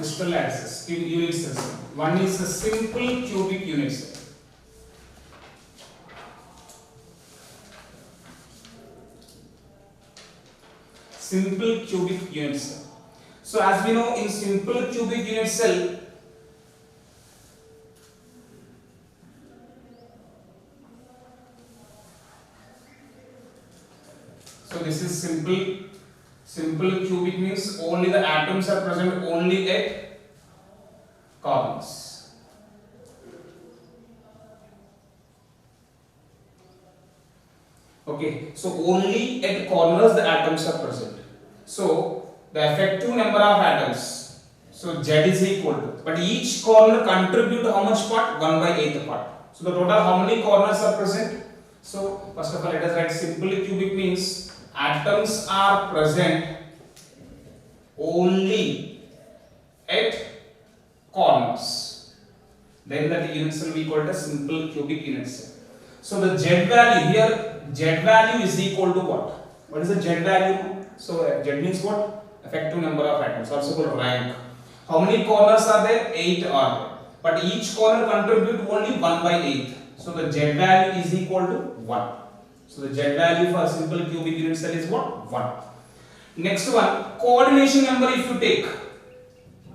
crystal lattices, unit cells. One is a simple cubic unit cell. Simple cubic unit cell. So as we know, in simple cubic unit cell, so this is simple cubic means only the atoms are present only at corners. Okay, so only at corners the atoms are present. So the effective number of atoms, so Z is equal to, but each corner contribute how much part? 1/8 part. So the total how many corners are present? So first of all let us write simple cubic means atoms are present only at corners. Then that unit cell we call it a simple cubic unit cell. So the Z value here, Z value is equal to what? What is the Z value? So Z means what? Effective number of atoms, also called rank. How many corners are there? 8 are there. But each corner contribute only 1/8. So the Z value is equal to 1. So the Z value for a simple cubic unit cell is what? 1. Next one, coordination number if you take.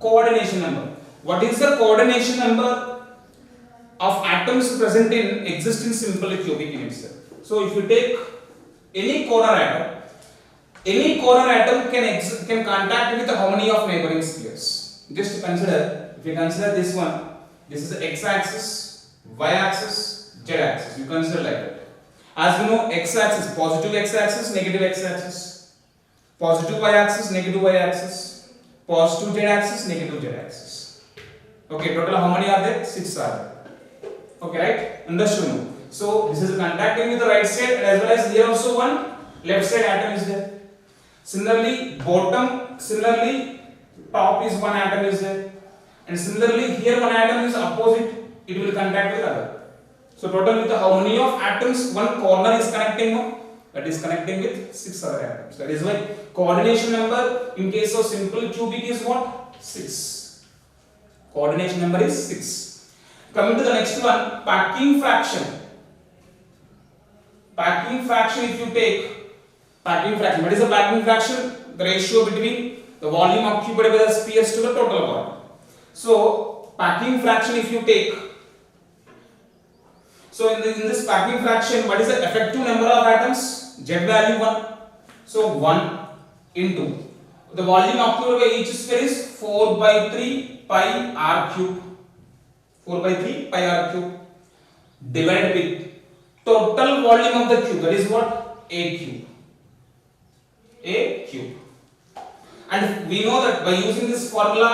Coordination number. What is the coordination number of atoms present in existing simple cubic unit cell? So if you take any corner atom can contact with how many of neighboring spheres? Just consider, if you consider this one, this is the x-axis, y-axis, z-axis. You consider like that. As we know, x-axis, positive x-axis, negative x-axis, positive y-axis, negative y-axis, positive z-axis, negative z-axis. Okay, total how many are there? 6 are there. Okay, right? Understood. So this is contacting with the right side, as well as here also one left side atom is there. Similarly, top is one atom is there, and similarly here one atom is opposite, it will contact with other. So total with how many of atoms one corner is connecting with? That is connecting with 6 other atoms. That is why coordination number in case of simple cubic is what? 6. Coordination number is 6. Coming to the next one, packing fraction. Packing fraction, if you take packing fraction, what is the packing fraction? The ratio between the volume occupied by the spheres to the total volume. So packing fraction if you take, so in this packing fraction, what is the effective number of atoms? Z value 1. So 1 into the volume occupied by each sphere is 4/3 pi r cube. 4/3 pi r cube divided with total volume of the cube, that is what? A cube. A cube. And we know that by using this formula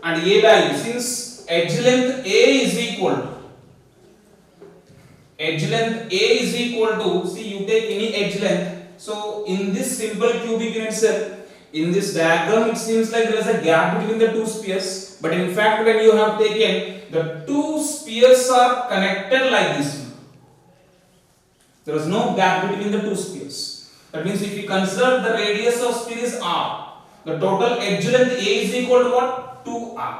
and A value, since edge length A is equal to, see you take any edge length. So in this simple cubic unit cell, in this diagram it seems like there is a gap between the two spheres, but in fact when you have taken the two spheres are connected like this. There is no gap between the two spheres. That means if you consider the radius of sphere is r, the total edge length A is equal to what? 2r.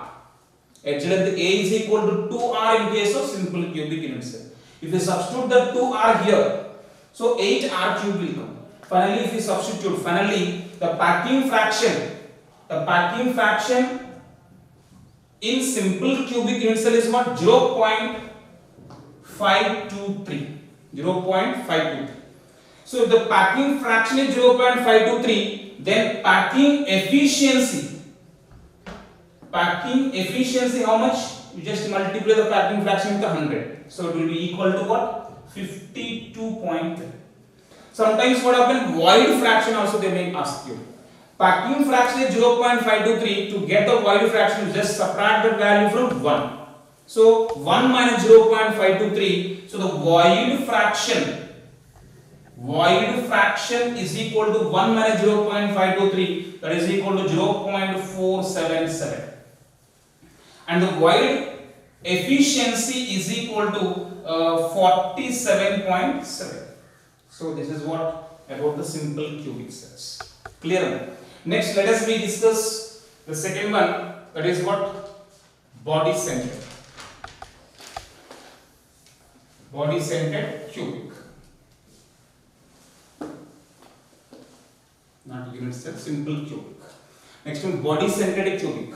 Edge length A is equal to 2r in case of simple cubic unit cell. If you substitute the 2r here, so 8r cube will come. Finally, if you substitute, the packing fraction in simple cubic unit cell is what? 0.523. 0.523. So if the packing fraction is 0.523, then packing efficiency how much? You just multiply the packing fraction with 100. So it will be equal to what? 52.3. Sometimes what happens? Void fraction also they may ask you. Packing fraction is 0.523. To get the void fraction, just subtract the value from 1. So 1 minus 0.523. So the void fraction is equal to 1 minus 0.523. That is equal to 0.477. And the void efficiency is equal to 47.7. So this is what about the simple cubic cells. Clear? Next, let us discuss the second one, that is what? Body centered. Body centered cubic. Not unit cell, simple cubic. Next one, body centered cubic.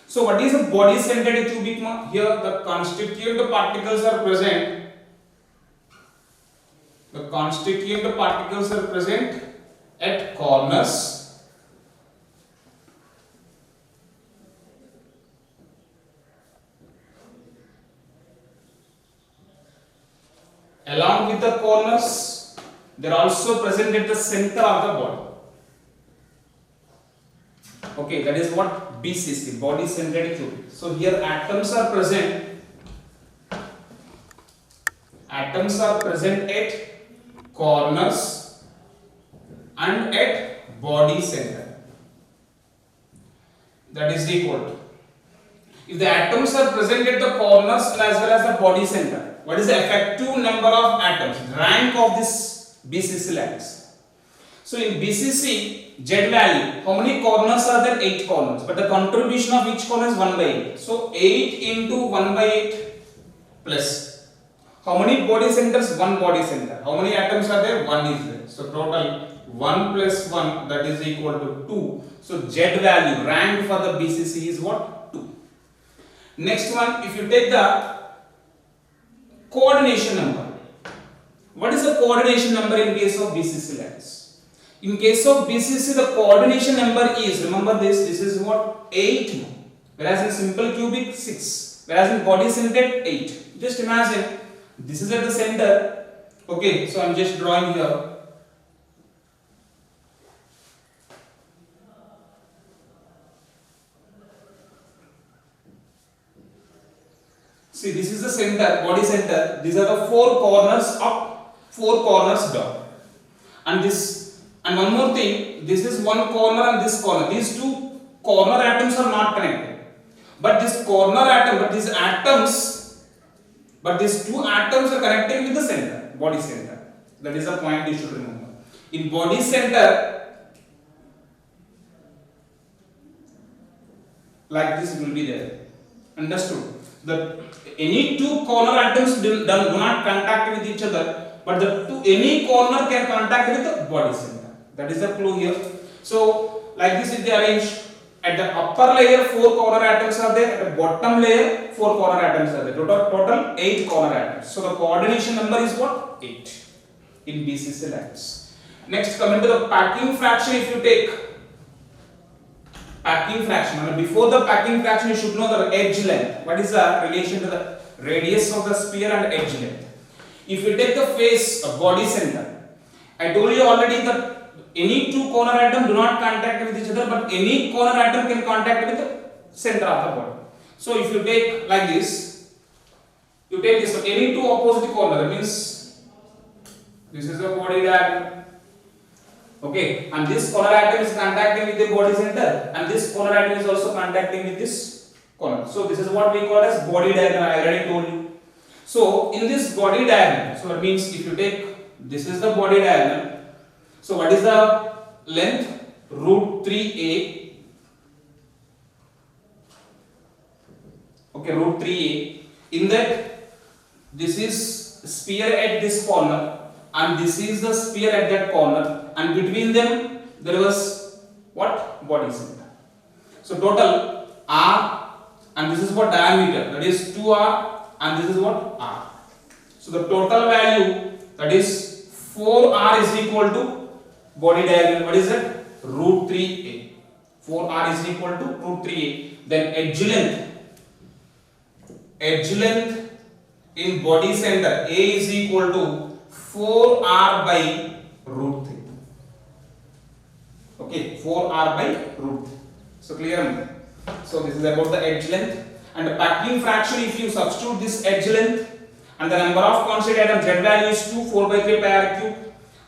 So what is a body centered cubic? Here the constituent particles are present. The constituent particles are present at corners along with the corners. They are also present at the center of the body. Okay, that is what BCC, body centered cubic. So here atoms are present. Atoms are present at corners and at body center. That is equal to, if the atoms are present at the corners as well as the body center, what is the effective number of atoms, rank of this BCC lattice? So in BCC, Z value, how many corners are there? 8 corners, but the contribution of each corner is 1 by 8. So 8 into 1 by 8 plus, how many body centers? 1 body center. How many atoms are there? 1 is there. So total 1 plus 1, that is equal to 2. So Z value, rank for the BCC is what? 2. Next one, if you take the coordination number. What is the coordination number in case of BCC lattice? In case of BCC, the coordination number is, remember this is what? 8, whereas in simple cubic 6, whereas in body centered 8. Just imagine, this is at the center. Okay, so I am just drawing here. See, this is the center, body center. These are the 4 corners up, 4 corners down. And this, and one more thing, this is one corner and this corner. These 2 corner atoms are not connected. But this corner atom, but these 2 atoms are connecting with the center, body center. That is the point you should remember. In body center, like this will be there. Understood? That any 2 corner atoms do not contact with each other, but any corner can contact with the body center. That is the clue here. So like this is the arranged. At the upper layer 4 corner atoms are there, at the bottom layer 4 corner atoms are there. Total 8 corner atoms. So the coordination number is what? 8 in BCC lattice. Next, coming to the packing fraction, if you take packing fraction, before the packing fraction you should know the edge length. What is the relation to the radius of the sphere and edge length? If you take the face of body center, I told you already that any 2 corner atoms do not contact with each other, but any corner atom can contact with the center of the body. So if you take like this, you take this, any 2 opposite corner, that means this is the body diagram. Okay, and this corner atom is contacting with the body center, and this corner atom is also contacting with this corner. So this is what we call as body diagram. I already told you. So in this body diagram, so that means if you take, this is the body diagram. So what is the length? Root 3a. Okay, root 3a. In that, this is sphere at this corner, and this is the sphere at that corner, and between them there was what? Body center. So total r, and this is what diameter, that is 2r, and this is what? R. So the total value, that is 4r is equal to body diagram. What is it? Root 3a. 4r is equal to root 3a. Then edge length in body center, a is equal to 4r by root 3. Okay, 4r by root 3. So clear? So this is about the edge length. And the packing fraction, if you substitute this edge length and the number of constituent atoms, Z value is 2, 4 by 3 pi r cube,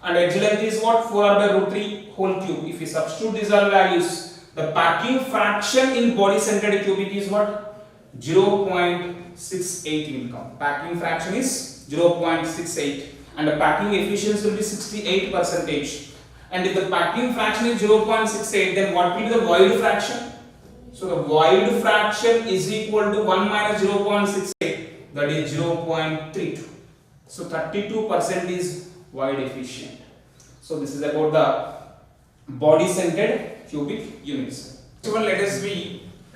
and edge length is what? 4r by root 3 whole cube. If you substitute these all values, the packing fraction in body centered cubic is what? 0.68 will come. Packing fraction is 0.68, and the packing efficiency will be 68%. And if the packing fraction is 0.68, then what will be the void fraction? So the void fraction is equal to 1 minus 0.68, that is 0.32. So 32% is void efficient. So this is about the body centered cubic units. So let us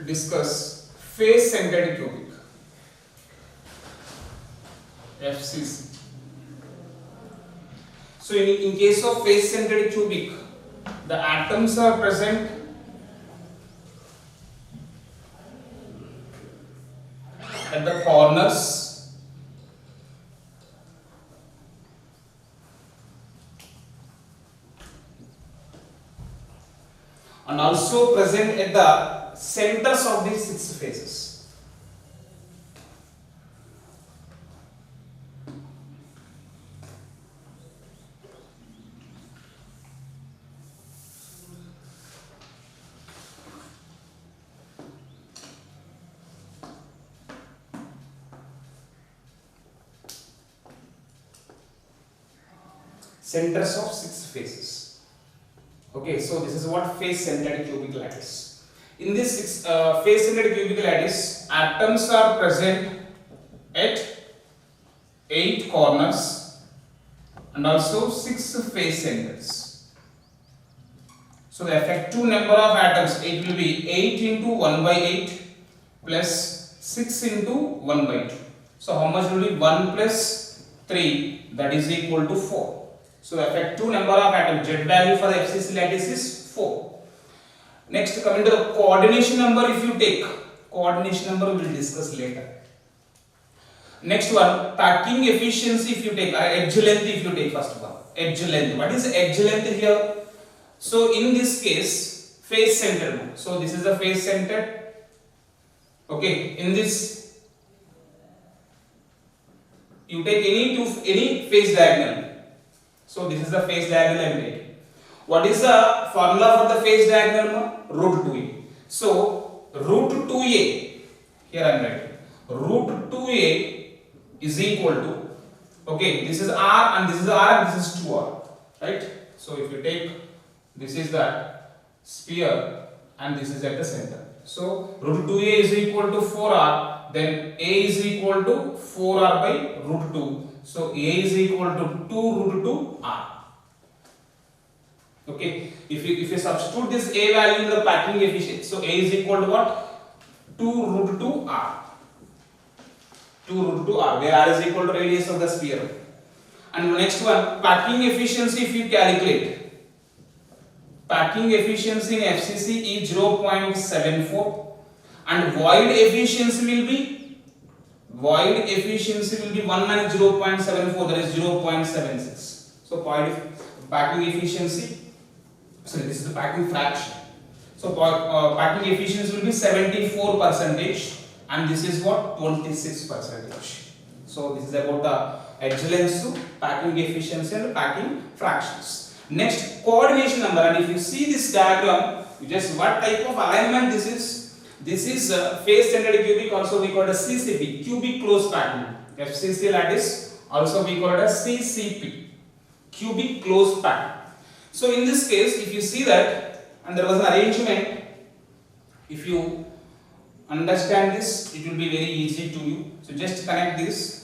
discuss face centered cubic, FCC. So in case of face centered cubic, the atoms are present at the corners and also present at the centers of these 6 faces. Centers of 6 faces. Okay, so this is what face centered cubic lattice. In this face centered cubic lattice, atoms are present at 8 corners and also 6 face centers. So the effective number of atoms, it will be 8 into 1 by 8 plus 6 into 1 by 2. So how much will be 1 plus 3, that is equal to 4. So the effective number of atoms, Z value for the FCC lattice is 4. Next, coming to the coordination number, if you take, coordination number we will discuss later. Next one, packing efficiency if you take, edge length if you take first one. Edge length. What is edge length here? So in this case, face centered. So this is the face centered. Okay, in this, you take any face diagonal. So this is the face diagonal I am taking. What is the formula for the face diagonal? Root 2a. So root 2a, here I am writing, root 2a is equal to, okay, this is r and this is r and this is 2r, right? So if you take, this is the sphere and this is at the center. So root 2a is equal to 4r, then a is equal to 4r by root 2. So a is equal to 2 root 2 r. Okay, if you substitute this a value in the packing efficiency, so a is equal to what? 2 root 2 r. 2 root 2 r, where r is equal to radius of the sphere. And next one, packing efficiency if you calculate. Packing efficiency in FCC is 0.74 and void efficiency will be 1 minus 0.74, that is 0.76. So packing efficiency, sorry, this is the packing fraction. So packing efficiency will be 74% and this is what? 26%. So this is about the edge length, packing efficiency and packing fractions. Next, coordination number, and if you see this diagram, you just what type of alignment this is. This is face centered cubic, also we call it a CCP, cubic close packing. FCC lattice, also we call it a CCP, cubic close packing. So in this case, if you see that, and there was an arrangement, if you understand this, it will be very easy to you. So just connect this.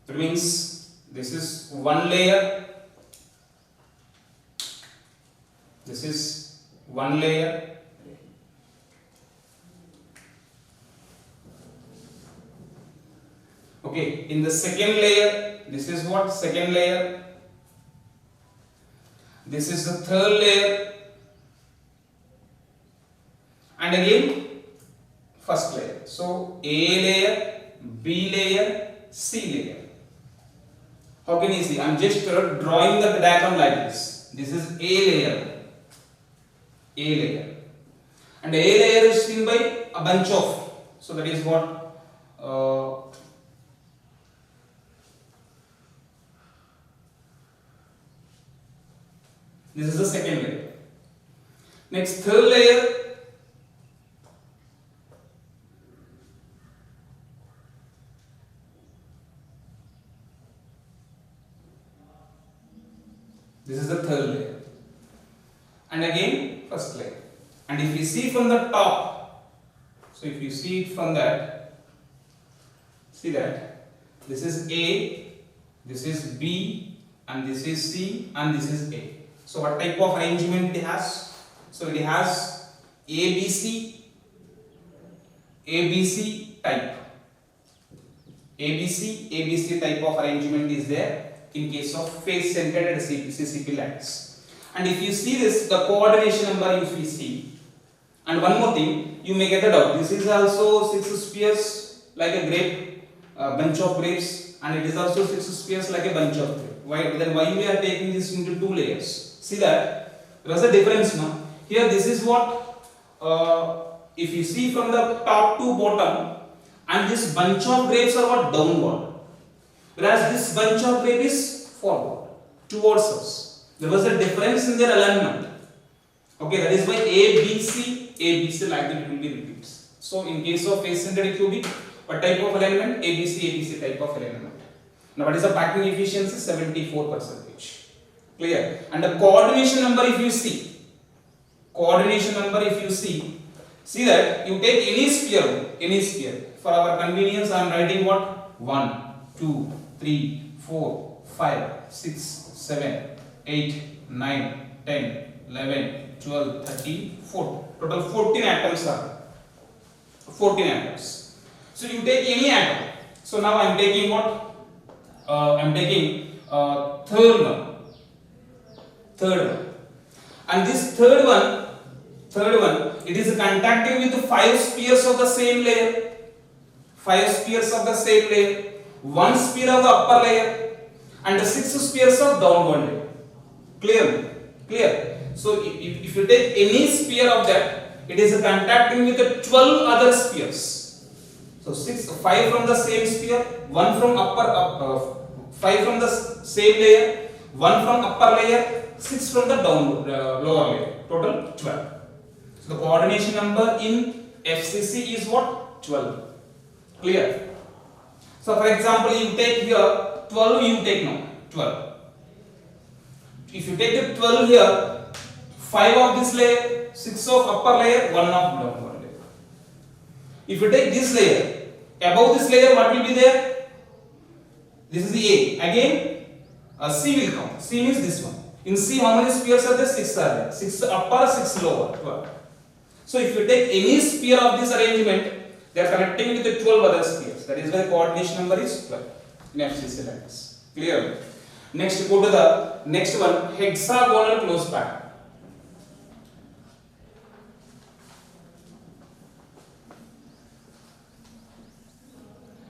That means this is one layer, this is one layer, okay. In the second layer, this is what? Second layer, this is the third layer, and again first layer. So A layer, B layer, C layer. How can you see? I am just drawing the diagram like this. This is A layer, and A layer is seen by a bunch of. So that is what this is the second layer. Next, third layer. This is the third layer. And again first layer. And if you see from the top, so if you see it from that, see that this is A, this is B, and this is C, and this is A. So what type of arrangement it has? So it has ABC type. ABC type of arrangement is there in case of face-centered CCP lattice. And if you see this, the coordination number if you see, and one more thing, you may get the doubt. This is also 6 spheres like a grape, bunch of grapes, and it is also 6 spheres like a bunch of grapes. Why? Then why we are taking this into 2 layers? See that there is a difference now. Here this is what, if you see from the top to bottom, and this bunch of grapes are what, downward, whereas this bunch of grape is forward towards us. There was a difference in their alignment. Okay, that is why ABC like that it will be repeats. So in case of face-centered cubic, what type of alignment? ABC type of alignment. Now what is the packing efficiency? 74%. Clear? And the coordination number if you see, see that you take any sphere. For our convenience I am writing what? 1, 2, 3, 4, 5, 6, 7, 8, 9, 10, 11, 12, 13, 14. Total 14 atoms are there. 14 atoms. So you take any atom. So now I am taking what? I am taking third one. And this third one, it is contacting with 5 spheres of the same layer. 5 spheres of the same layer. 1 sphere of the upper layer, and 6 spheres of downward layer. Clear? So if you take any sphere of that, it is contacting with the 12 other spheres. So 5 from the same sphere, 1 from 5 from the same layer, 1 from upper layer, 6 from the lower layer. Total 12. So the coordination number in FCC is what? 12. Clear? So for example, you take here 12, you take now 12. If you take the 12 here, 5 of this layer, 6 of upper layer, 1 of downward layer. If you take this layer, above this layer what will be there? This is the A. Again C will come. C means this one. In C how many spheres are there? 6 are there. 6 upper, 6 lower, 12. So if you take any sphere of this arrangement, they are connecting with the 12 other spheres. That is why the coordination number is 12 in FCC lattice. Clear? Next, go to the next one, hexagonal closed pattern.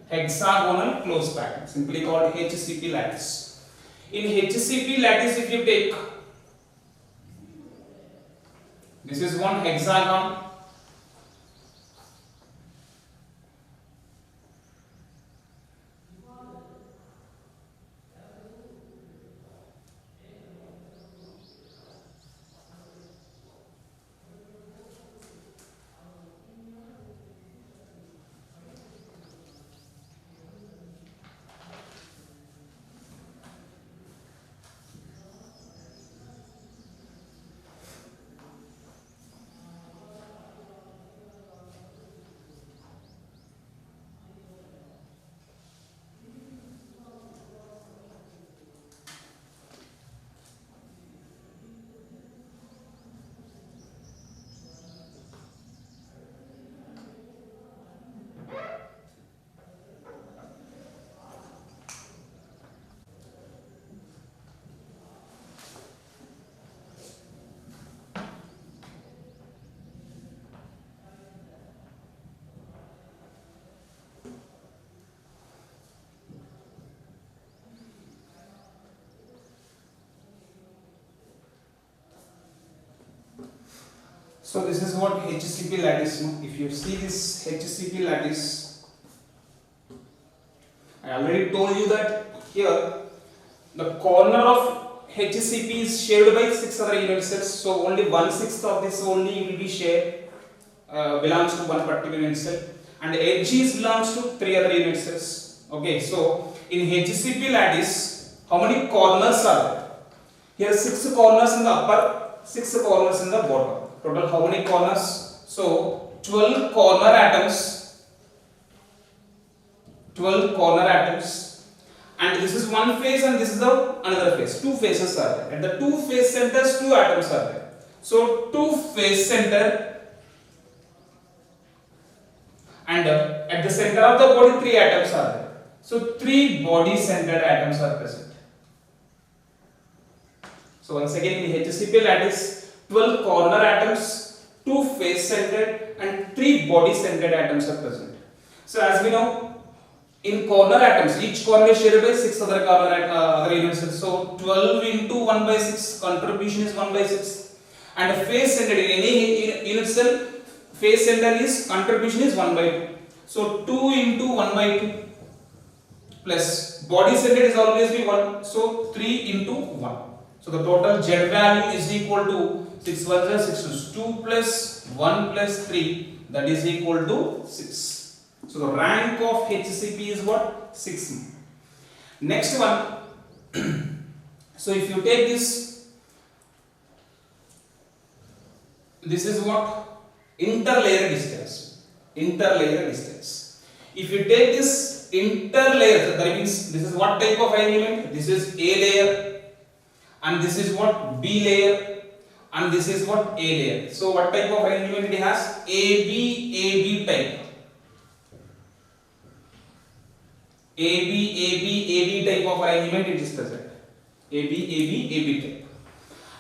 Hexagonal closed pattern, simply called HCP lattice. In HCP lattice, if you take, this is one hexagon. So this is what HCP lattice. If you see this HCP lattice, I already told you that here the corner of HCP is shared by 6 other unit cells. So only 1/6 of this only will be shared, belongs to one particular unit cell, and edges belongs to 3 other unit cells. Okay, so in HCP lattice, how many corners are there? Here 6 corners in the upper, 6 corners in the bottom. Total how many corners? So 12 corner atoms, 12 corner atoms, and this is one face and this is the another face. Two faces are there. At the two face centers, two atoms are there. So two face center, and at the center of the body, three atoms are there. So three body centered atoms are present. So once again in HCP lattice, 12 corner atoms, 2 face centered and 3 body centered atoms are present. So as we know, in corner atoms, each corner is shared by 6 other units. So 12 into 1 by 6, contribution is 1 by 6. And a face centered in any unit cell, face center is contribution is 1 by 2. So 2 into 1 by 2 plus body centered is always be 1. So 3 into 1. So the total Z value is equal to 6 1 is 2 plus 1 plus 3, that is equal to 6. So the rank of HCP is what? 6. Next one. So if you take this is what? Interlayer distance. Interlayer distance. If you take this interlayer, that means this is what type of element? This is A layer. And this is what? B layer, and this is what? A layer. So what type of arrangement it has? AB type. AB type of arrangement it is present. AB type.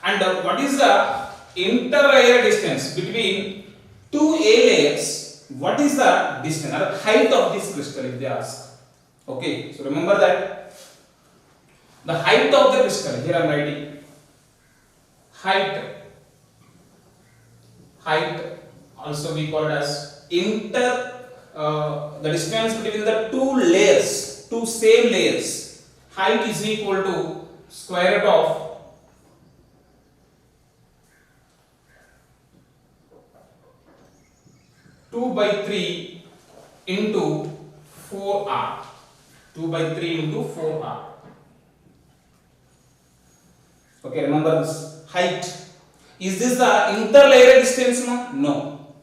And what is the interlayer distance between two A layers? What is the distance or height of this crystal if they ask? Okay, so remember that. The height of the crystal, here I am writing height also we call as the distance between the two layers, two same layers. Height is equal to square root of two by 3 into 4r. 2 by 3 into 4r. Okay, remember this height. Is this the interlayer distance? No.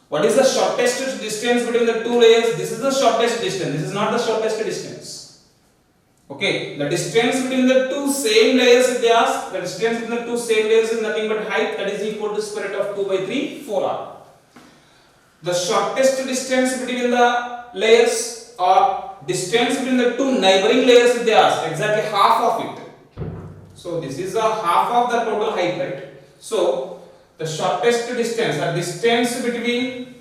What is the shortest distance between the two layers? This is the shortest distance. This is not the shortest distance. Okay, the distance between the two same layers, if they ask, the distance between the two same layers is nothing but height, that is equal to square root of 2 by 3, 4r. The shortest distance between the layers or distance between the two neighboring layers, if they ask, exactly half of it. So this is a half of the total height, right? So the shortest distance or distance between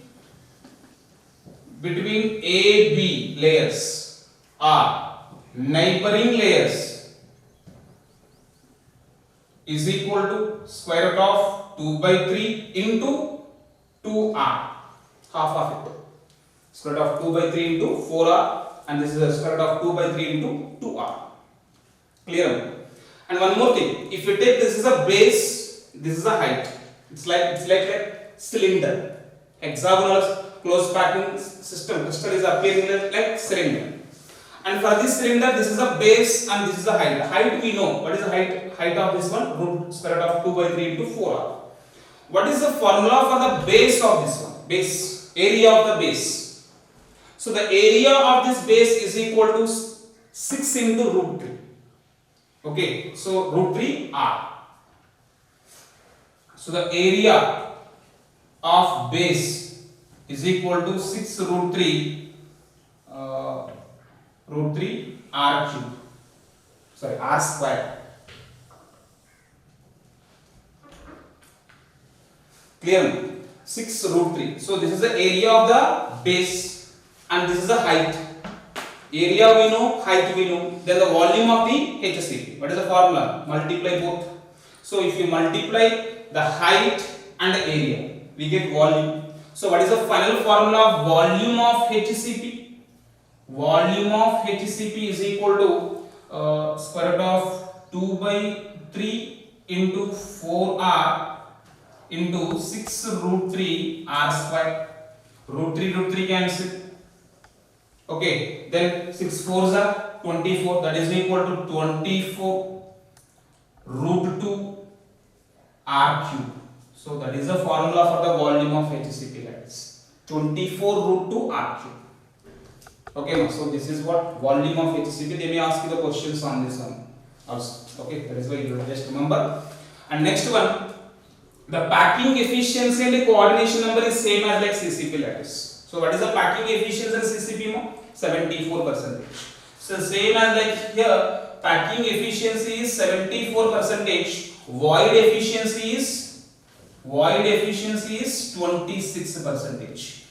A, B layers or neighboring layers is equal to square root of 2 by 3 into 2r, half of it. Square root of 2 by 3 into 4r, and this is the square root of 2 by 3 into 2r. Clear? And one more thing, if you take this is a base, this is a height. It's like a cylinder, hexagonal closed packing system. Crystal is appearing like cylinder. And for this cylinder, this is a base and this is a height. The height we know. What is the height of this one? Root square root of 2 by 3 into 4r. What is the formula for the base of this one? Base, area of the base. So the area of this base is equal to 6 into root 3. Okay, so root 3 r. So the area of base is equal to 6 root 3 r cube. Sorry, r square. Clear? 6 root 3. So this is the area of the base and this is the height. Area we know, height we know. Then the volume of the HCP. What is the formula? Multiply both. So if you multiply the height and the area, we get volume. So what is the final formula of volume of HCP? Volume of HCP is equal to square root of 2 by 3 into 4r into 6 root 3 r square. Root 3 cancel. Okay, then 6 4s are 24, that is equal to 24 root 2 r cube. So that is the formula for the volume of HCP lattice. 24 root 2 r cube. Okay, so this is what volume of HCP. They may ask you the questions on this one also. Okay, that is why you just remember. And next one, the packing efficiency and the coordination number is same as like CCP lattice. So what is the packing efficiency in CCP? 74%. So same as like here, packing efficiency is 74%. Void efficiency is 26%.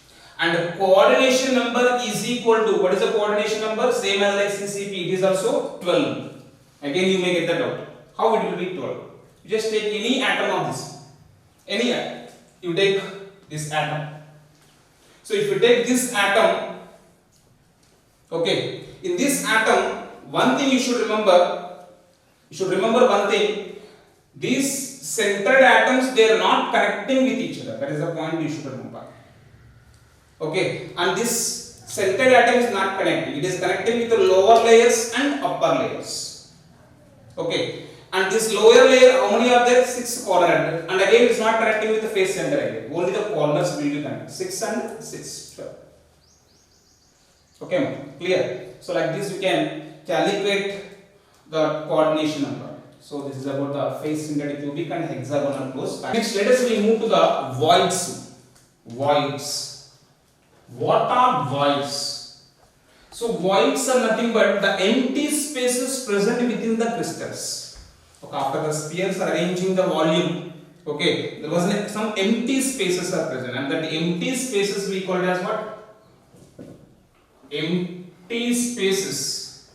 And coordination number is equal to, what is the coordination number? Same as like CCP, it is also 12. Again you may get the doubt. How it will be 12? You just take any atom of this. Any atom. You take this atom. So if you take this atom, okay, in this atom, one thing you should remember one thing. These centered atoms, they are not connecting with each other. That is the point you should remember. Okay, and this centered atom is not connecting. It is connecting with the lower layers and upper layers. Okay, and this lower layer, how many are there? 6 corners. And again, it is not connecting with the face center again. Only the corners will be connected. 6 and 6. 12. Okay, clear? So like this, you can calibrate the coordination number. So this is about the face centered cubic and hexagonal closed package. Next, let us move to the voids. Voids. What are voids? So voids are nothing but the empty spaces present within the crystals. Okay, after the spheres are arranging the volume, okay, there was some empty spaces are present, and that empty spaces we call it as what? Empty spaces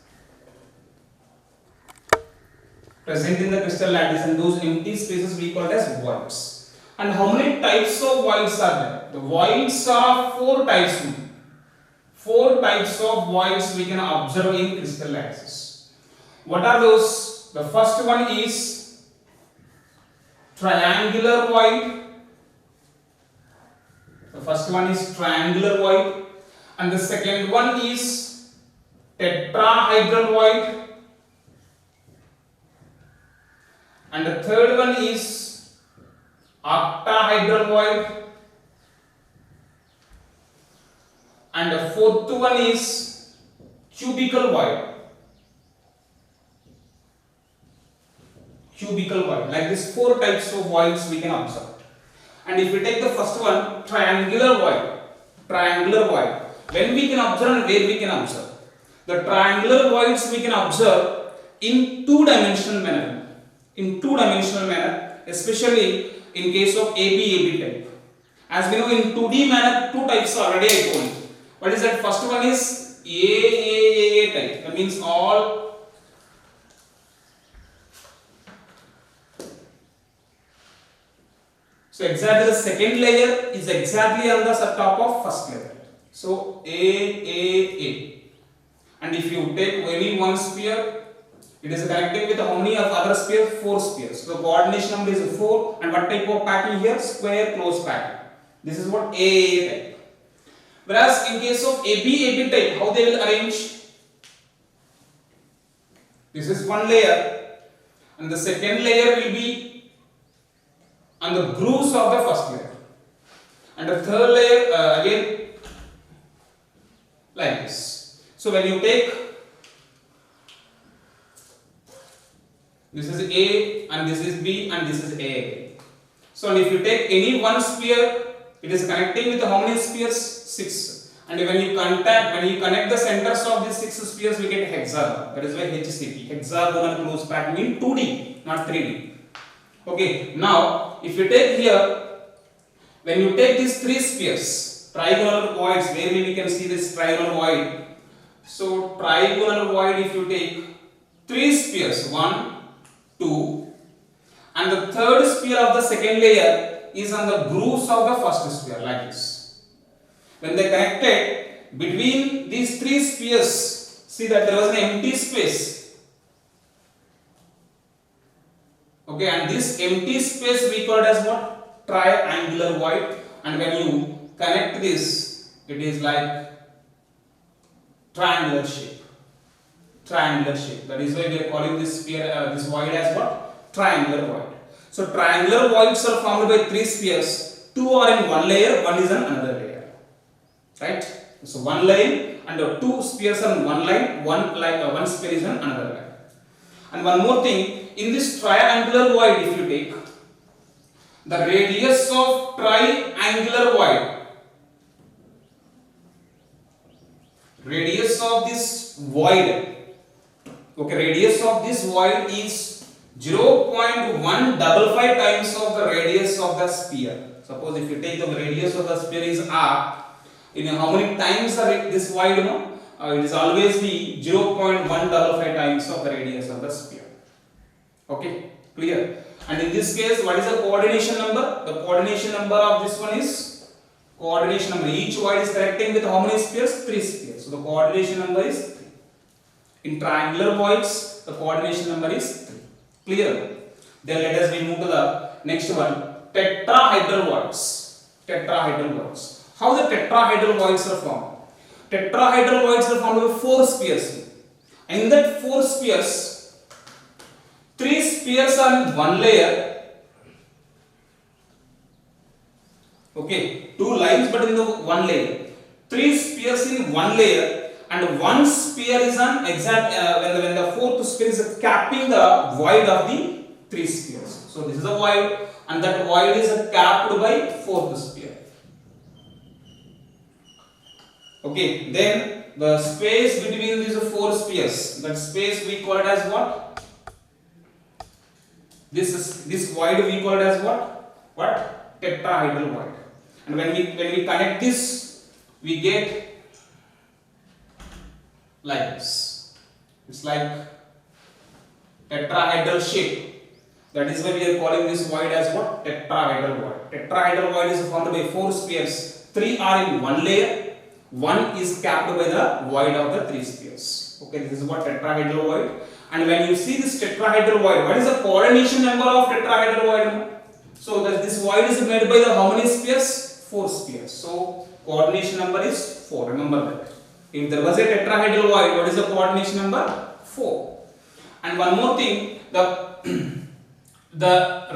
present in the crystal lattice, and those empty spaces we call it as voids. And how many types of voids are there? The voids are 4 types. 4 types of voids we can observe in crystal lattices. What are those? The first one is triangular void. The first one is triangular void, and the second one is tetrahedral void, and the third one is octahedral void, and the fourth one is cubical void. Cubical void. Like this, 4 types of voids we can observe. And if we take the first one, triangular void. Triangular void. When we can observe and where we can observe? The triangular voids we can observe in 2-dimensional manner. In 2-dimensional manner, especially in case of AB type. As we know, in 2D manner, 2 types already I told you. What is that? First one is AAA type. That means all so exactly the second layer is exactly on the top of first layer. So AAA. And if you take any one sphere, it is connected with how many other spheres? 4 spheres. So the coordination number is 4. And what type of packing here? Square closed packing. This is what AAA type. Whereas in case of AB type, how they will arrange? This is one layer, and the second layer will be on the grooves of the first layer, and the third layer again like this. So when you take this is A and this is B and this is A. So if you take any one sphere, it is connecting with how many spheres? 6. And when you connect the centers of these 6 spheres, we get hexagon. That is why HCP, hexagonal closed packing in 2D, not 3D. Okay, now if you take here, when you take these 3 spheres, trigonal voids, where we can see this trigonal void. So trigonal void, if you take 3 spheres, 1, 2, and the third sphere of the second layer is on the grooves of the first sphere, like this. When they connected between these 3 spheres, see that there was an empty space. Okay, and this empty space we called as what? Triangular void. And when you connect this, it is like triangular shape. Triangular shape. That is why we are calling this sphere, this void as what? triangular void. So triangular voids are formed by three spheres. Two are in one layer, one is on another layer. Right? So one line and two spheres on one line, one sphere is on another line. And one more thing, in this triangular void, if you take the radius of triangular void, radius of this void, okay, radius of this void is 0.155 times of the radius of the sphere. Suppose if you take the radius of the sphere is r, in how many times are this void? It is always be 0.155 times of the radius of the sphere. Okay, clear? And in this case, what is the coordination number? The coordination number of this one is coordination number. Each void is connecting with how many spheres? 3 spheres. So the coordination number is 3. In triangular voids, the coordination number is 3. Clear? Then let us move to the next one. Tetrahedral voids. Tetrahedral voids. How the tetrahedral voids are formed? Tetrahedral voids are formed with 4 spheres. And in that 4 spheres, 3 spheres are in one layer. Okay, 2 lines but in the one layer. 3 spheres in one layer, and one sphere is on exact when the fourth sphere is capping the void of the 3 spheres. So this is a void, and that void is capped by fourth sphere. Okay, then the space between these 4 spheres, that space we call it as what? This void we call it as what? What? Tetrahedral void. And when we connect this, we get like this. It's like tetrahedral shape. That is why we are calling this void as what? Tetrahedral void. Tetrahedral void is formed by 4 spheres. 3 are in one layer. 1 is capped by the void of the 3 spheres. Okay, this is what tetrahedral void. And when you see this tetrahedral void, what is the coordination number of tetrahedral void? So that this void is made by the how many spheres? 4 spheres. So coordination number is 4. Remember that. If there was a tetrahedral void, what is the coordination number? 4. And one more thing, the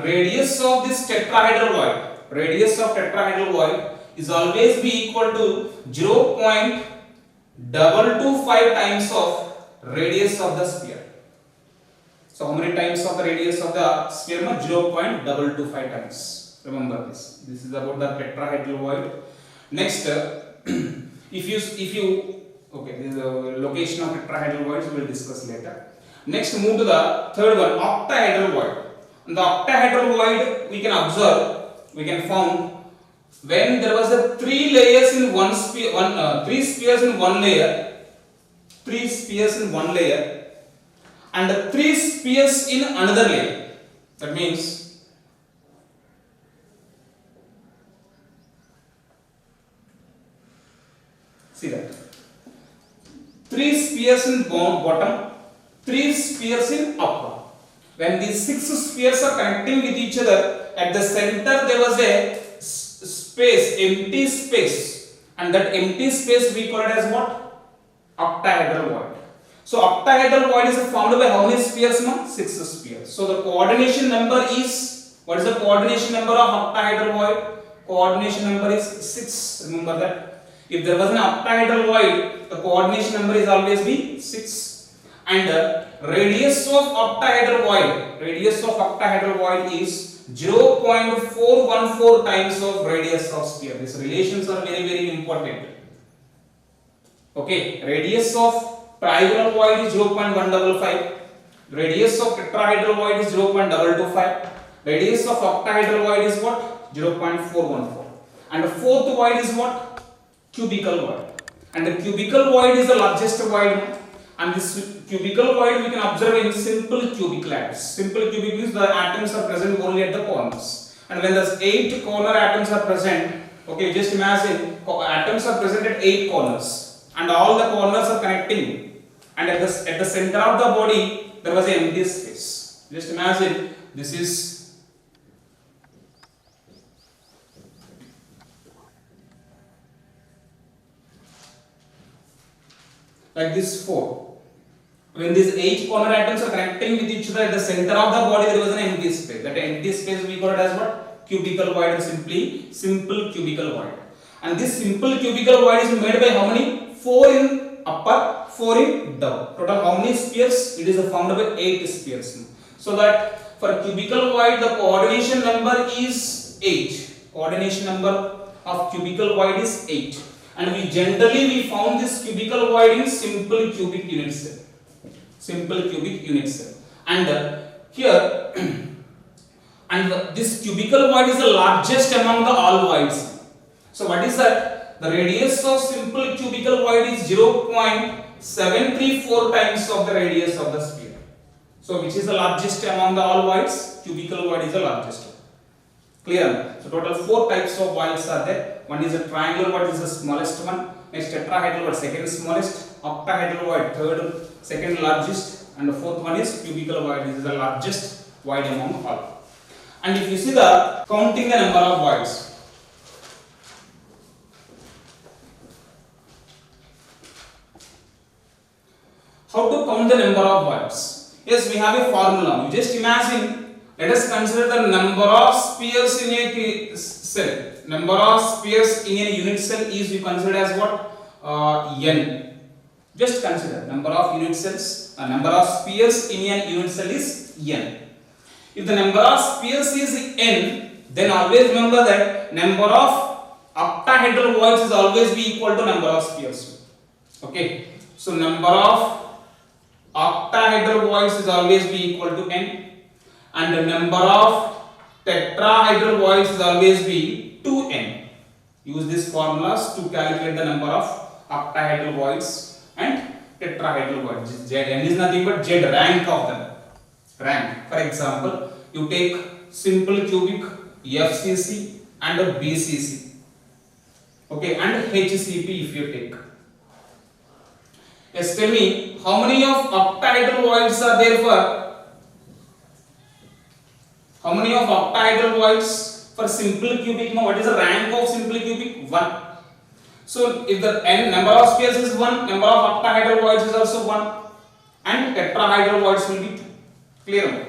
radius of this tetrahedral void is always be equal to 0.225 times of radius of the sphere. So how many times of the radius of the sphere? 0.225 times. Remember this. This is about the tetrahedral void. Next, if you okay, this is the location of tetrahedral voids we will discuss later. Next, move to the third one, octahedral void. In the octahedral void, we can observe, we can found when there was a 3 layers in one sphere, 3 spheres in one layer, 3 spheres in one layer, and 3 spheres in another layer. That means see that 3 spheres in bottom, 3 spheres in upper. When these 6 spheres are connecting with each other, at the center there was a space, empty space, and that empty space we call it as what? Octahedral void. So octahedral void is formed by how many spheres? 6 spheres. So the coordination number is, what is the coordination number of octahedral void? Coordination number is 6. Remember that. If there was an octahedral void, the coordination number is always be 6. And radius of octahedral void is 0.414 times of radius of sphere. These relations are very, very important. Okay, radius of trigonal void is 0.155. Radius of tetrahedral void is 0.225. Radius of octahedral void is what? 0.414. And the fourth void is what? Cubical void. And the cubical void is the largest void. And this cubical void we can observe in simple cubical atoms. Simple cubic means the atoms are present only at the corners. And when the 8 corner atoms are present, okay, just imagine atoms are present at 8 corners, and all the corners are connecting. And at the center of the body there was an empty space. Just imagine this is like this 4. When these 8 corner atoms are connecting with each other at the center of the body, there was an empty space. That empty space we call it as what? Cubical void, or simply simple cubical void. And this simple cubical void is made by how many? 4 in upper, 4 in down. Total how many spheres? It is formed by 8 spheres. So that for cubical void, the coordination number is 8. Coordination number of cubical void is 8. And we found this cubical void in simple cubic unit cell. Simple cubic unit cell. And here and this cubical void is the largest among the all voids. So what is that? The radius of simple cubical void is 0.734 times of the radius of the sphere. So which is the largest among the all voids? Cubical void is the largest. Clear? So total 4 types of voids are there. One is a triangular void, is the smallest one. Next tetrahedral void, second smallest. Octahedral void, third, second largest. And the fourth one is cubical void. This is the largest void among all. And if you see the counting the number of voids. How to count the number of voids? Yes, we have a formula. You just imagine, let us consider the number of spheres in a cell. Number of spheres in a unit cell is we consider as what? N. Just consider number of unit cells, number of spheres in a unit cell is N. If the number of spheres is N, then always remember that number of octahedral voids is always be equal to number of spheres. Okay. So number of octahedral voids is always be equal to N, and the number of tetrahedral voids is always be 2N. Use these formulas to calculate the number of octahedral voids and tetrahedral voids. N is nothing but Z, rank of them. Rank. For example, you take simple cubic, FCC and BCC. Okay, and HCP if you take. Yes, tell me how many of octahedral voids are there for? How many of octahedral voids for simple cubic? Now, what is the rank of simple cubic? 1. So, if the n number of spheres is 1, number of octahedral voids is also 1, and tetrahedral voids will be 2. Clear?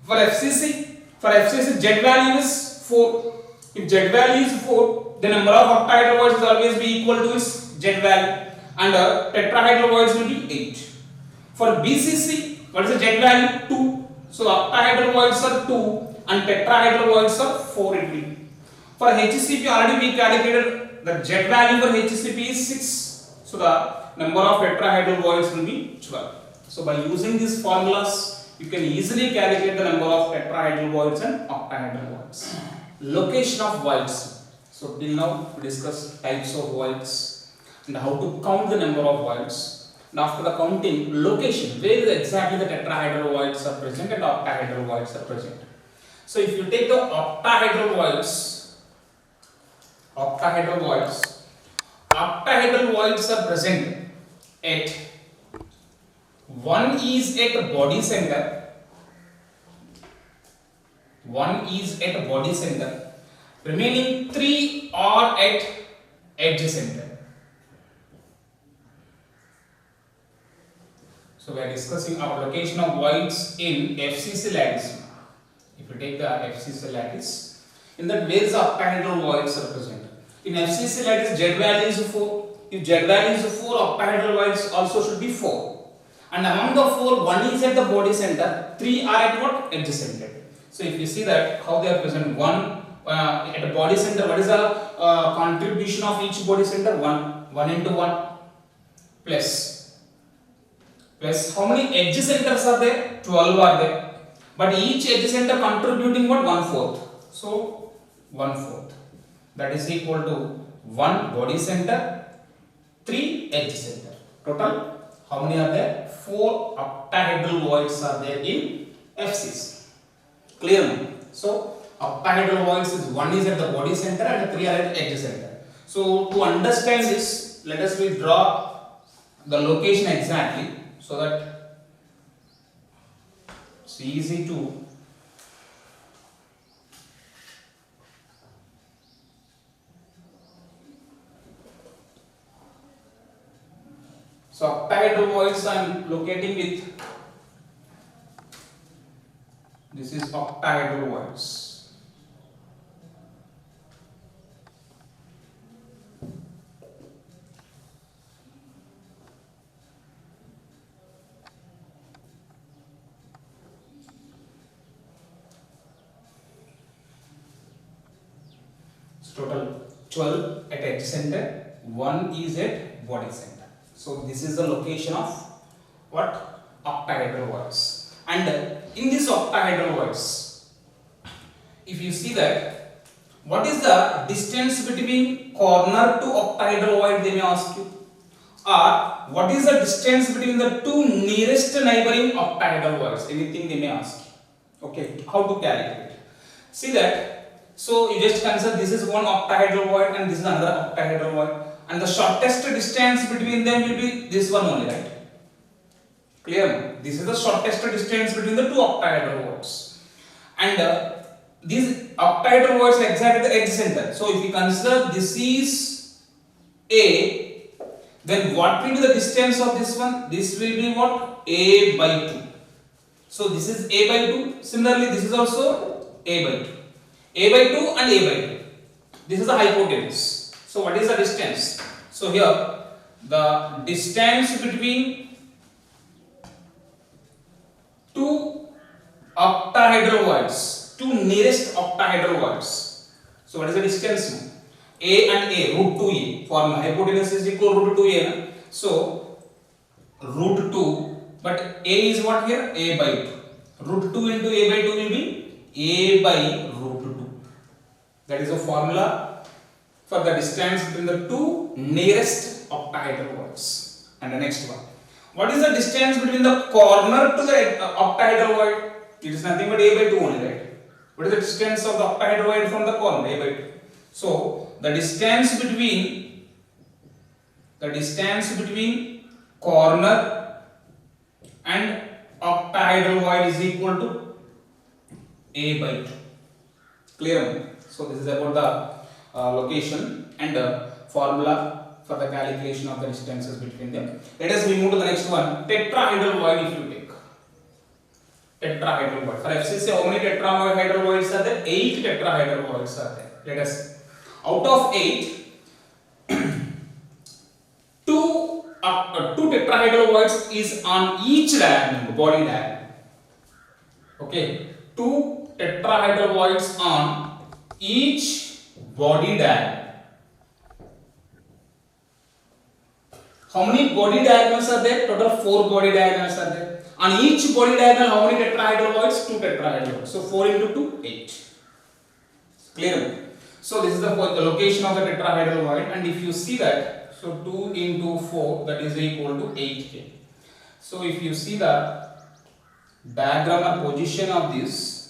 For FCC Z value is 4. If Z value is 4, the number of octahedral voids will always be equal to its Z value, and tetrahedral voids will be 8. For BCC, what is the Z value? 2. So octahedral voids are 2 and tetrahedral voids are 4 it will be. For HCP already we calculated the Z value for HCP is 6. So the number of tetrahedral voids will be 12. So by using these formulas, you can easily calculate the number of tetrahedral voids and octahedral voids. Location of voids. So till now we discussed types of voids and how to count the number of voids. And after the counting, location, where exactly the tetrahedral voids are present and octahedral voids are present. So if you take the octahedral voids are present at, one is at body center, remaining 3 are at edge center. So we are discussing our location of voids in FCC lattice. If you take the FCC lattice, in that where the octahedral voids are present. In FCC lattice, Z value is 4. If Z value is 4, octahedral voids also should be 4. And among the 4, 1 is at the body center, 3 are at what? Edge center. So if you see that how they are present, 1 at the body center, what is the contribution of each body center? 1 into 1 plus how many edge centers are there? 12 are there. But each edge center contributing what? 1/4. So 1/4. That is equal to 1 body center, 3 edge center. Total how many are there? 4 octahedral voids are there in FCC. Clear? So octahedral voids is 1 is at the body center and 3 are at edge center. So to understand this, let us draw the location exactly, so that it's easy to So octahedral voids I am locating with, this is octahedral voids. Total 12 at edge center, 1 is at body center. So this is the location of what? Octahedral voids. And in this octahedral voids, if you see that, what is the distance between corner to octahedral void, they may ask you. Or what is the distance between the two nearest neighboring octahedral voids? Anything they may ask you. Okay, how to calculate? See that. So you just consider this is one octahedral void and this is another octahedral void, and the shortest distance between them will be this one only, right? Clear? This is the shortest distance between the two octahedral voids, and these octahedral voids are exactly at the edge center. So if you consider this is A, then what will be the distance of this one? This will be what? A by 2. So this is A by 2. Similarly, this is also A by 2. A by 2 and A by 2. This is the hypotenuse. So what is the distance? So here the distance between two octahedral voids, two nearest octahedral voids. So what is the distance? A and A, root 2A. Formula hypotenuse is equal to root 2A. So root 2, but A is what here? A by 2. Root 2 into A by 2 will be A by root 2. That is a formula for the distance between the two nearest octahedral voids. And the next one, what is the distance between the corner to the octahedral void? It is nothing but A by 2 only, right? What is the distance of the octahedral void from the corner? A by 2. So the distance between corner and octahedral void is equal to A by 2. Clear? So this is about the location and formula for the calculation of the distances between them. Let us move to the next one. Tetrahedral void, if you take tetrahedral void. For FCC, how many tetrahedral voids are there? 8 tetrahedral voids are there. Let us, out of 8, two tetrahedral voids is on each diagonal, body diagonal. Okay, 2 tetrahedral voids on each body diagonal. How many body diagonals are there? Total 4 body diagonals are there. On each body diagonal, how many tetrahedral voids? 2 tetrahedral voids. So 4 into 2, 8. Clear? So this is the location of the tetrahedral void, and if you see that, so 2 into 4, that is equal to 8K. So if you see the diagram or position of this,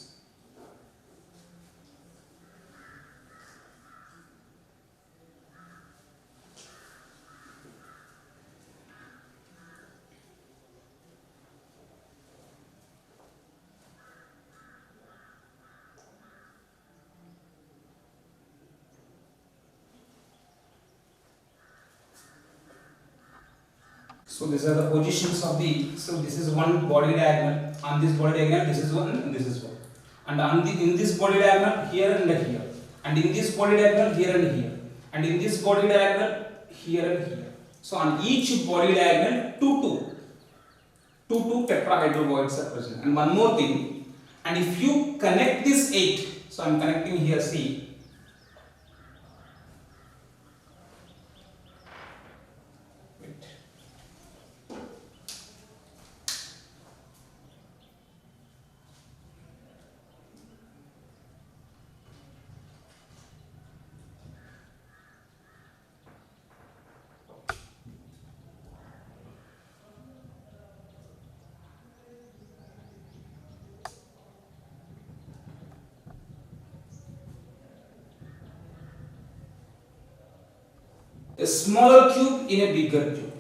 so these are the positions of the, so this is one body diagonal, on this body diagonal this is one and this is one, and on the, in this body diagonal here and here, and in this body diagonal here and here, and in this body diagonal here and here. So on each body diagonal 2 tetrahedral voids are present. And one more thing, and if you connect this 8, so I am connecting here, see, a smaller cube in a bigger cube,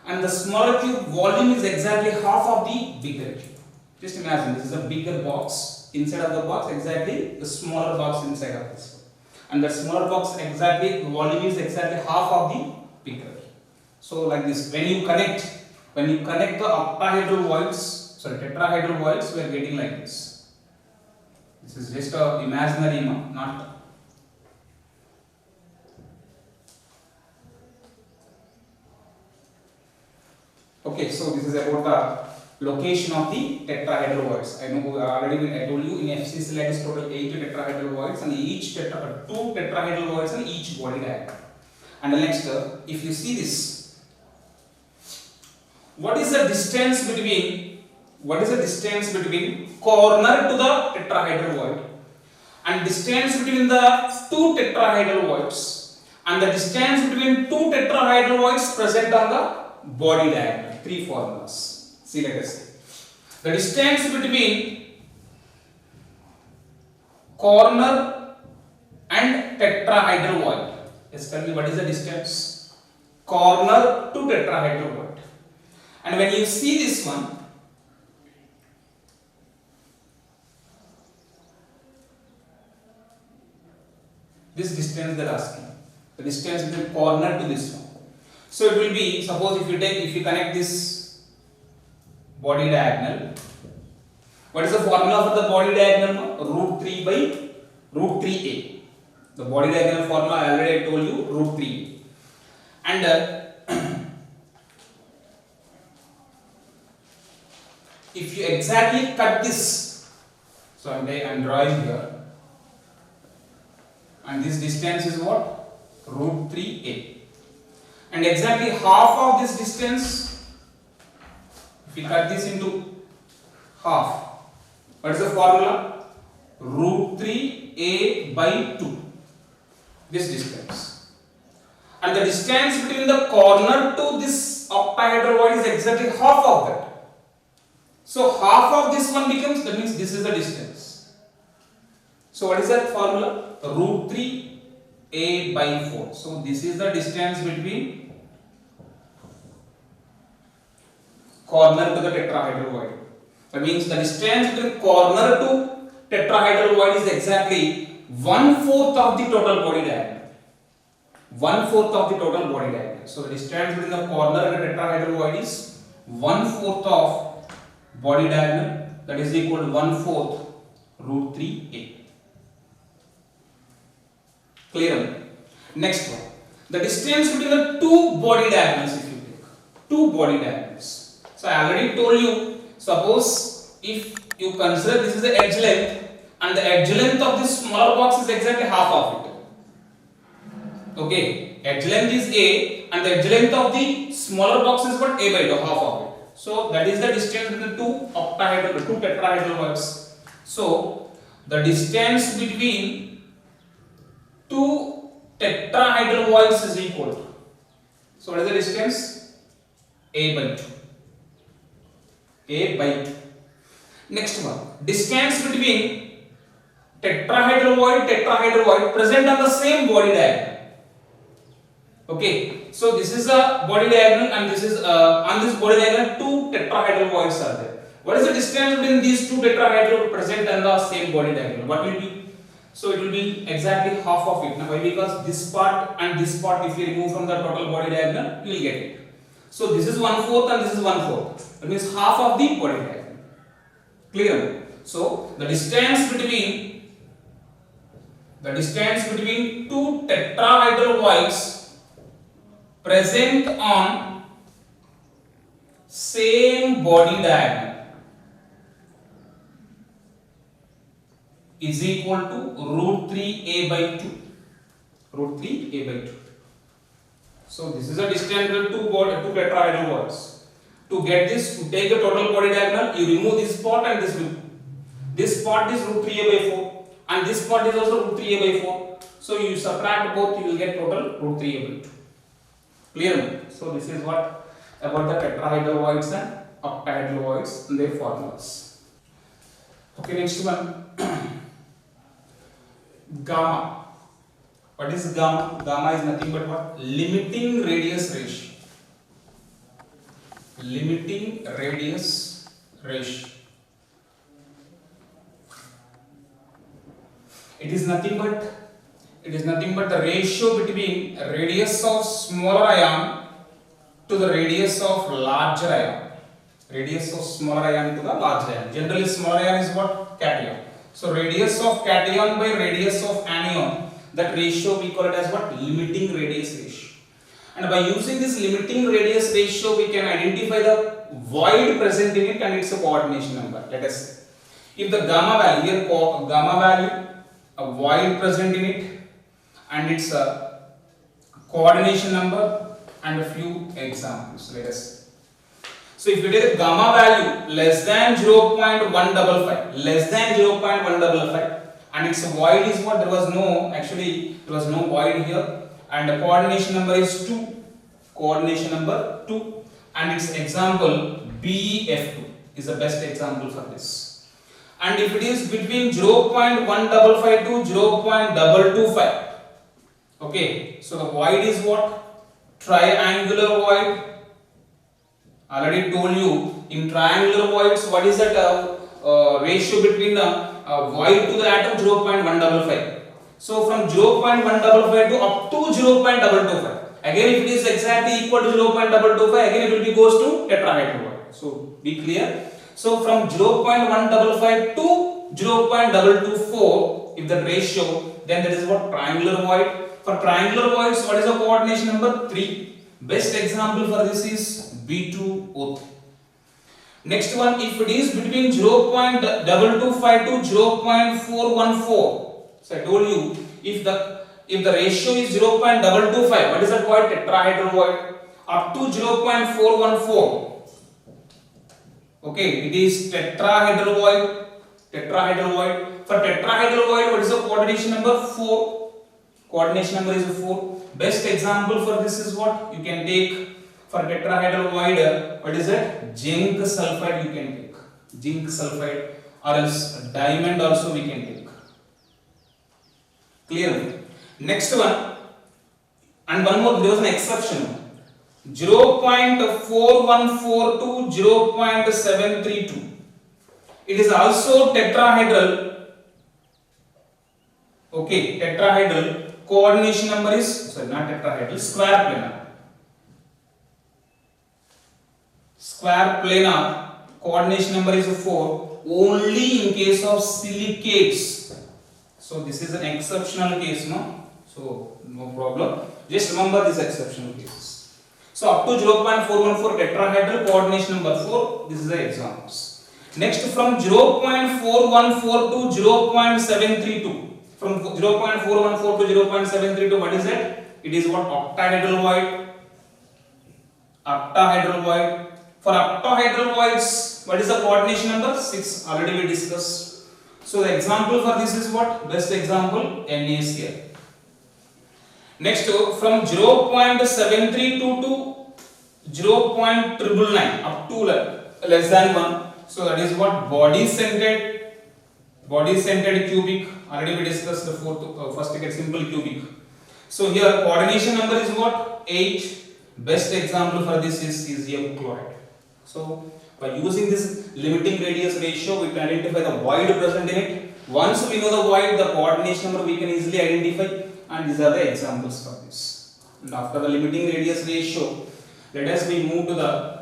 and the smaller cube volume is exactly half of the bigger cube. Just imagine this is a bigger box, inside of the box exactly the smaller box inside of this one, and the smaller box exactly volume is exactly half of the bigger cube. So like this, when you connect the octahedral voids, sorry, tetrahedral voids, we are getting like this. This is just a imaginary, not. Okay, so this is about the location of the tetrahedral voids. I know already I told you in FC syllabus total 8 tetrahedral voids and each 2 tetrahedral voids and each body diagram. And the next, if you see this, what is the distance between corner to the tetrahedral void and distance between the 2 tetrahedral voids and the distance between 2 tetrahedral voids present on the body diagram? 3 formulas. See, let us see. The distance between corner and tetrahedral void. Just tell me, what is the distance? Corner to tetrahedral void. And when you see this one, this distance they are asking. The distance between corner to this one. So it will be, suppose if you connect this body diagonal, what is the formula for the body diagonal? Root 3 by root 3a. The body diagonal formula I already told you, root 3. And if you exactly cut this, so I am drawing here, and this distance is what? Root 3a. And exactly half of this distance, if we cut this into half, what is the formula? Root 3a by 2. This distance. And the distance between the corner to this octahedral void is exactly half of that. So half of this one becomes, that means this is the distance. So what is that formula? Root 3a by 4. So this is the distance between corner to the tetrahedral void. That means the distance between corner to tetrahedral void is exactly 1/4 of the total body diagonal. 1/4 of the total body diagonal. So the distance between the corner and the tetrahedral void is 1/4 of body diagonal, that is equal to 1/4 root 3a. Clear? Next one. The distance between the 2 body diagonals, if you take 2 body diagonals. So I already told you, suppose if you consider this is the edge length and the edge length of this smaller box is exactly half of it. Okay, edge length is a and the edge length of the smaller box is what? A by 2, half of it. So that is the distance between 2 tetrahedral voids. So the distance between 2 tetrahedral voids is equal to, so what is the distance? A by 2. A by 2. Next one, distance between tetrahedral void present on the same body diagonal. Okay, so this is a body diagonal and this is on this body diagonal 2 tetrahedral voids are there. What is the distance between these 2 tetrahedral present on the same body diagonal? What will be? So it will be exactly half of it. Now why? Because this part and this part, if you remove from the total body diagonal, you will get it. So this is 1/4 and this is 1/4. That means half of the body diagonal. Clear? So the distance between 2 tetrahedral voids present on same body diagonal is equal to root 3a by 2. Root 3a by 2. So this is a distance between 2 tetrahedral voids. To get this, to take the total body diagonal, you remove this part and this root. This part is root 3a by 4 and this part is also root 3a by 4. So you subtract both, you will get total root 3a by 2. Clear? So this is what about the tetrahedral voids and octahedral voids and their formulas. Okay, next one. Gamma. What is gamma? Gamma is nothing but what? Limiting radius ratio. Limiting radius ratio. It is nothing but the ratio between radius of smaller ion to the radius of larger ion. Radius of smaller ion to the larger ion. Generally smaller ion is what? Cation. So radius of cation by radius of anion, that ratio we call it as what? Limiting radius ratio. And by using this limiting radius ratio, we can identify the void present in it and its a coordination number. Let us say, if the gamma value, here gamma value, a void present in it and its a coordination number and a few examples. Let us see. So if you take a gamma value less than 0.155, less than 0.155, and its void is what? There was no void here, and the coordination number is 2. Coordination number 2, and its example BF2 is the best example for this. And if it is between 0.155 to 0.225, okay, so the void is what? Triangular void. Already told you, in triangular voids, what is that ratio between the void to the atom? 0.155. So from 0.155 to up to 0.225. Again, if it is exactly equal to 0.225, again it will be goes to tetrahedral void. So be clear. So from 0.155 to 0.224, if the ratio, then that is what? Triangular void. For triangular voids, what is the coordination number? 3. Best example for this is B2O3. Next one, if it is between 0.225 to 0.414. So I told you, if the ratio is 0.225, what is that void? Tetrahedral void. Up to 0.414. Okay, it is tetrahedral void. Tetrahedral void. For tetrahedral void, what is the coordination number? 4. Coordination number is 4. Best example for this is what? You can take for tetrahedral void, what is it? Zinc sulfide you can take. Zinc sulfide, or else diamond also we can take. Clear? Next one, and one more, there was an exception. 0.414 to 0.732. It is also tetrahedral. Okay, tetrahedral. Coordination number is, sorry, not tetrahedral, square planar. Square planar, coordination number is 4, only in case of silicates. So this is an exceptional case, no? So no problem. Just remember this exceptional cases. So up to 0.414 tetrahedral, coordination number 4. This is the examples. Next, from 0.414 to 0.732. From 0.414 to 0.732, what is it? It is what? Octahedral void. Octahedral void. For octahedral voids, what is the coordination number? 6. Already we discussed. So the example for this is what? Best example, NaCl. Next, from 0.732 to 0.999, up to less than 1. So that is what? Body centered cubic. Already we discussed the first get simple cubic. So here coordination number is what? 8. Best example for this is cesium chloride. So by using this limiting radius ratio, we can identify the void present in it. Once we know the void, the coordination number we can easily identify, and these are the examples for this. And after the limiting radius ratio, let us move to the